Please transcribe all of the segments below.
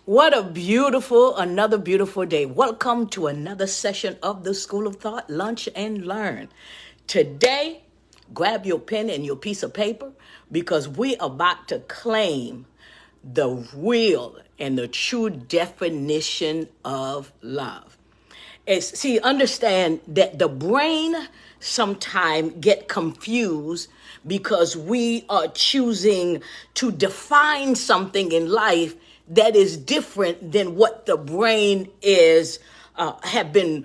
What a another beautiful day. Welcome to another session of the School of Thought, Lunch and Learn. Today, grab your pen and your piece of paper because we're about to claim the real and the true definition of love. Understand that the brain sometimes get confused because we are choosing to define something in life that is different than what the brain is have been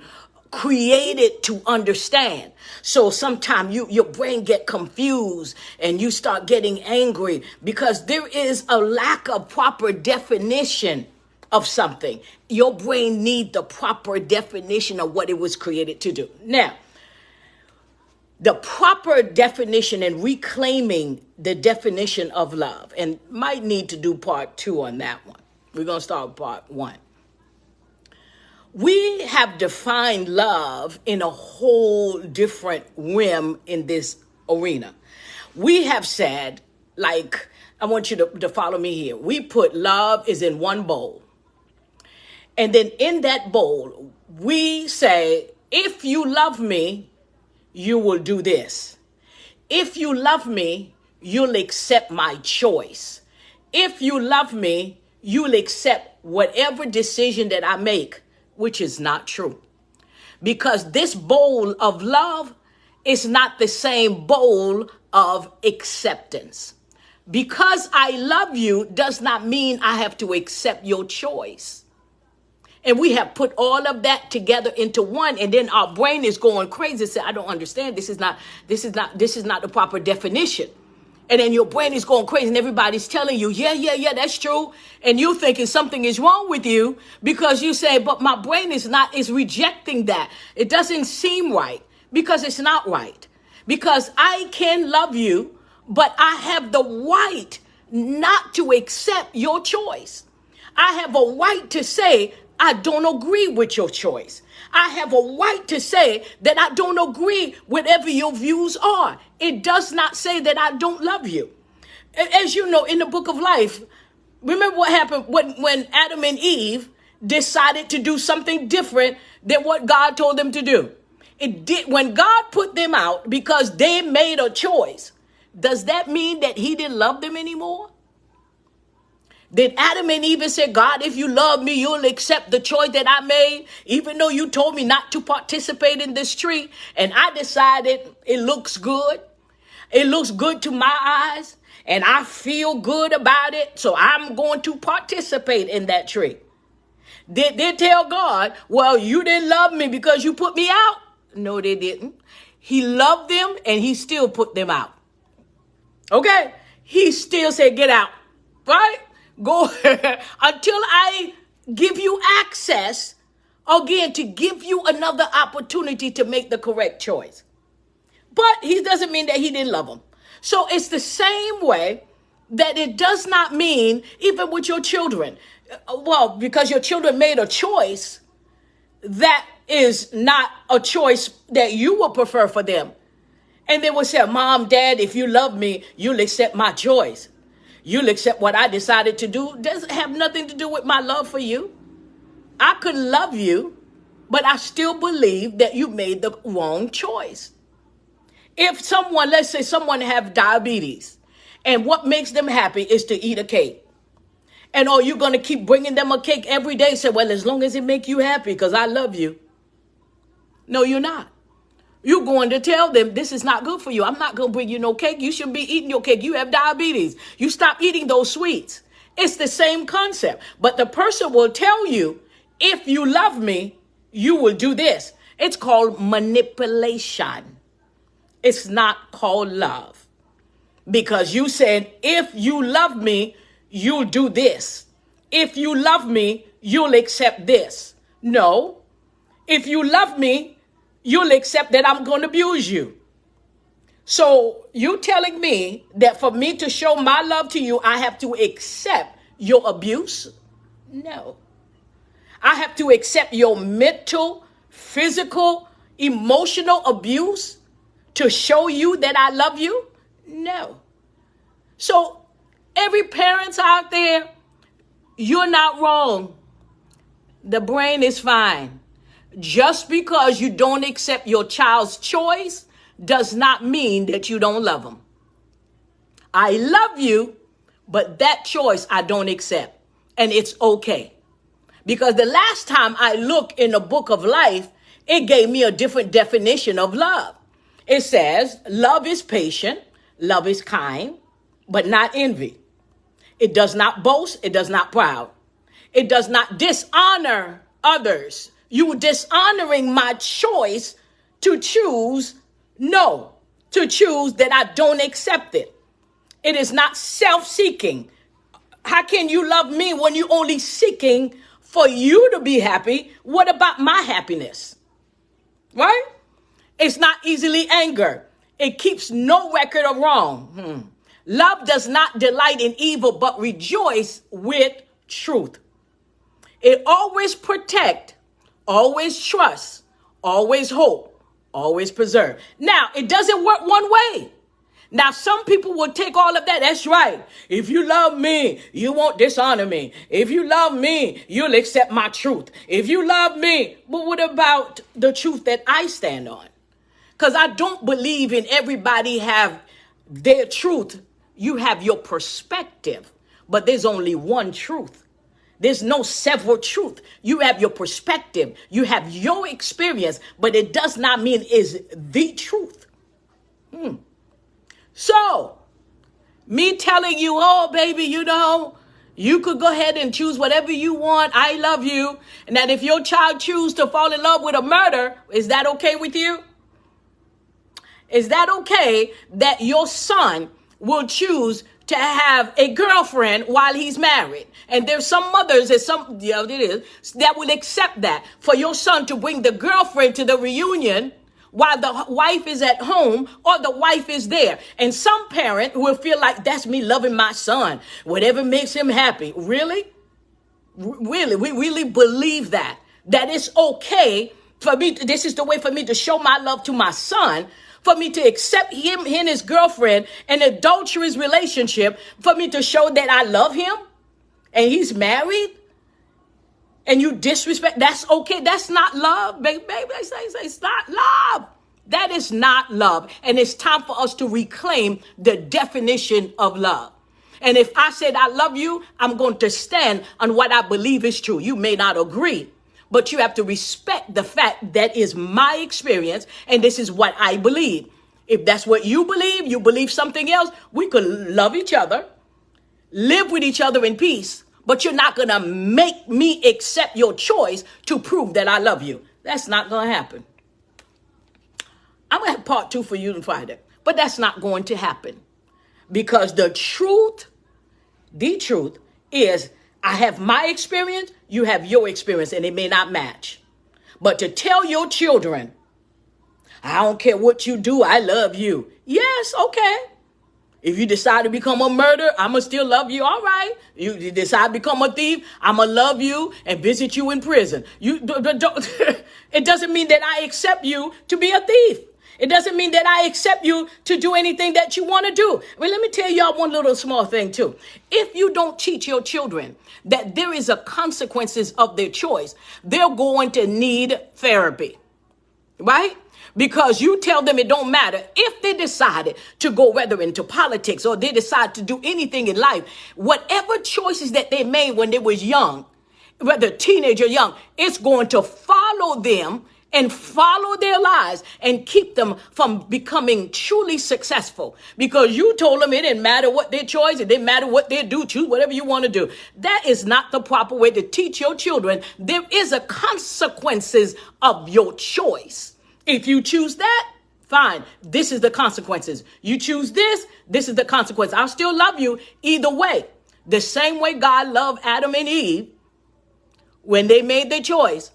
created to understand. So sometimes your brain get confused and you start getting angry because there is a lack of proper definition of something. Your brain needs the proper definition of what it was created to do. Now, the proper definition and reclaiming the definition of love, and might need to do part 2 on that one. We're going to start with part 1. We have defined love in a whole different realm in this arena. We have said, like, I want you to follow me here. We put love is in one bowl. And then in that bowl, we say, if you love me, you will do this. If you love me, you'll accept my choice. If you love me, you'll accept whatever decision that I make, which is not true. Because this bowl of love is not the same bowl of acceptance. Because I love you does not mean I have to accept your choice. And we have put all of that together into one, and then our brain is going crazy. Say, I don't understand. This is not the proper definition. And then your brain is going crazy, and everybody's telling you, yeah, that's true. And you're thinking something is wrong with you because you say, but my brain is rejecting that. It doesn't seem right because it's not right. Because I can love you, but I have the right not to accept your choice. I have a right to say, I don't agree with your choice. I have a right to say that I don't agree with whatever your views are. It does not say that I don't love you. As you know, in the book of life, remember what happened when Adam and Eve decided to do something different than what God told them to do. It did when God put them out because they made a choice. Does that mean that he didn't love them anymore? Did Adam and Eve say, God, if you love me, you'll accept the choice that I made, even though you told me not to participate in this tree, and I decided it looks good. It looks good to my eyes, and I feel good about it, so I'm going to participate in that tree. Did they tell God, well, you didn't love me because you put me out? No, they didn't. He loved them, and he still put them out. Okay? He still said, get out, right? Go until I give you access again to give you another opportunity to make the correct choice. But he doesn't mean that he didn't love them. So it's the same way that it does not mean even with your children. Well, because your children made a choice, that is not a choice that you would prefer for them. And they will say, Mom, Dad, if you love me, you'll accept my choice. You'll accept what I decided to do. Doesn't have nothing to do with my love for you. I could love you, but I still believe that you made the wrong choice. If someone, let's say someone have diabetes, and what makes them happy is to eat a cake. And are you going to keep bringing them a cake every day? Say, well, as long as it make you happy, because I love you. No, you're not. You're going to tell them this is not good for you. I'm not going to bring you no cake. You shouldn't be eating your cake. You have diabetes. You stop eating those sweets. It's the same concept. But the person will tell you, if you love me, you will do this. It's called manipulation. It's not called love. Because you said, if you love me, you'll do this. If you love me, you'll accept this. No. If you love me, you'll accept that I'm going to abuse you. So you telling me that for me to show my love to you, I have to accept your abuse? No. I have to accept your mental, physical, emotional abuse to show you that I love you? No. So every parent out there, You're not wrong. The brain is fine. Just because you don't accept your child's choice does not mean that you don't love them. I love you, but that choice I don't accept. And it's okay. Because the last time I looked in the book of life, it gave me a different definition of love. It says, love is patient, love is kind, but not envy. It does not boast, it does not proud. It does not dishonor others. You dishonoring my choice to choose no, to choose that I don't accept it. It is not self-seeking. How can you love me when you're only seeking for you to be happy? What about my happiness? Right? It's not easily angered. It keeps no record of wrong. Love does not delight in evil, but rejoice with truth. It always protect, always trust, always hope, always preserve. Now, it doesn't work one way. Now, some people will take all of that. That's right. If you love me, you won't dishonor me. If you love me, you'll accept my truth. If you love me, but what about the truth that I stand on? Because I don't believe in everybody have their truth. You have your perspective, but there's only one truth. There's no several truth. You have your perspective. You have your experience, but it does not mean it's the truth. So, me telling you, oh, baby, you could go ahead and choose whatever you want. I love you. And that if your child chooses to fall in love with a murder, is that okay with you? Is that okay that your son will choose to have a girlfriend while he's married? And there's some mothers that will accept that for your son to bring the girlfriend to the reunion while the wife is at home or the wife is there. And some parent will feel like that's me loving my son, whatever makes him happy. Really? Really? We really believe that it's okay for me. This is the way for me to show my love to my son, for me to accept him and his girlfriend, an adulterous relationship, for me to show that I love him and he's married and you disrespect. That's okay. That's not love, baby. It's not love. That is not love. And it's time for us to reclaim the definition of love. And if I said I love you, I'm going to stand on what I believe is true. You may not agree, but you have to respect the fact that is my experience and this is what I believe. If that's what you believe something else, we could love each other, live with each other in peace, but you're not going to make me accept your choice to prove that I love you. That's not going to happen. I'm going to have part 2 for you on Friday, but that's not going to happen because the truth is I have my experience, you have your experience, and it may not match. But to tell your children, I don't care what you do, I love you. Yes, okay. If you decide to become a murderer, I'm going to still love you. All right. You decide to become a thief, I'm going to love you and visit you in prison. It doesn't mean that I accept you to be a thief. It doesn't mean that I accept you to do anything that you want to do. Well, let me tell y'all one little small thing too. If you don't teach your children that there is a consequences of their choice, they're going to need therapy, right? Because you tell them it don't matter if they decided to go whether into politics or they decide to do anything in life, whatever choices that they made when they was young, whether teenage or young, it's going to follow them and follow their lives and keep them from becoming truly successful. Because you told them it didn't matter what their choice, it didn't matter what they do, choose whatever you want to do. That is not the proper way to teach your children. There is a consequences of your choice. If you choose that, fine. This is the consequences. You choose this is the consequence. I'll still love you either way. The same way God loved Adam and Eve when they made their choice.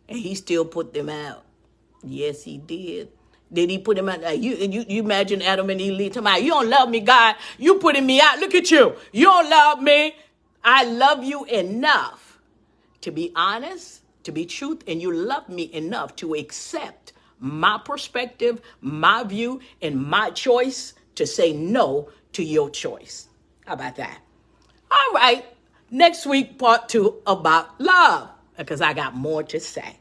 And he still put them out. Yes, he did. Did he put them out? You imagine Adam and Eve talking about, you don't love me, God. You putting me out. Look at you. You don't love me. I love you enough to be honest, to be truth, and you love me enough to accept my perspective, my view, and my choice to say no to your choice. How about that? All right. Next week, part 2 about love, because I got more to say.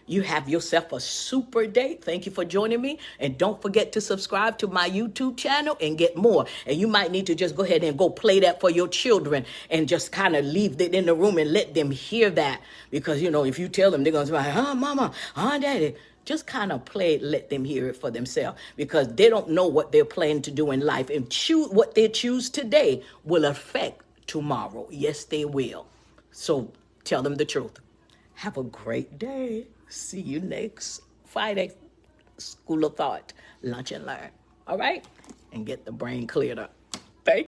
You have yourself a super day. Thank you for joining me. And don't forget to subscribe to my YouTube channel and get more. And you might need to just go ahead and go play that for your children and just kind of leave it in the room and let them hear that. Because, you know, if you tell them, they're going to say, huh, mama, huh, daddy. Just kind of play it, let them hear it for themselves, because they don't know what they're planning to do in life. And what they choose today will affect tomorrow. Yes, they will. So tell them the truth. Have a great day. See you next Friday. School of Thought, Lunch and Learn. All right? And get the brain cleared up. Thank you.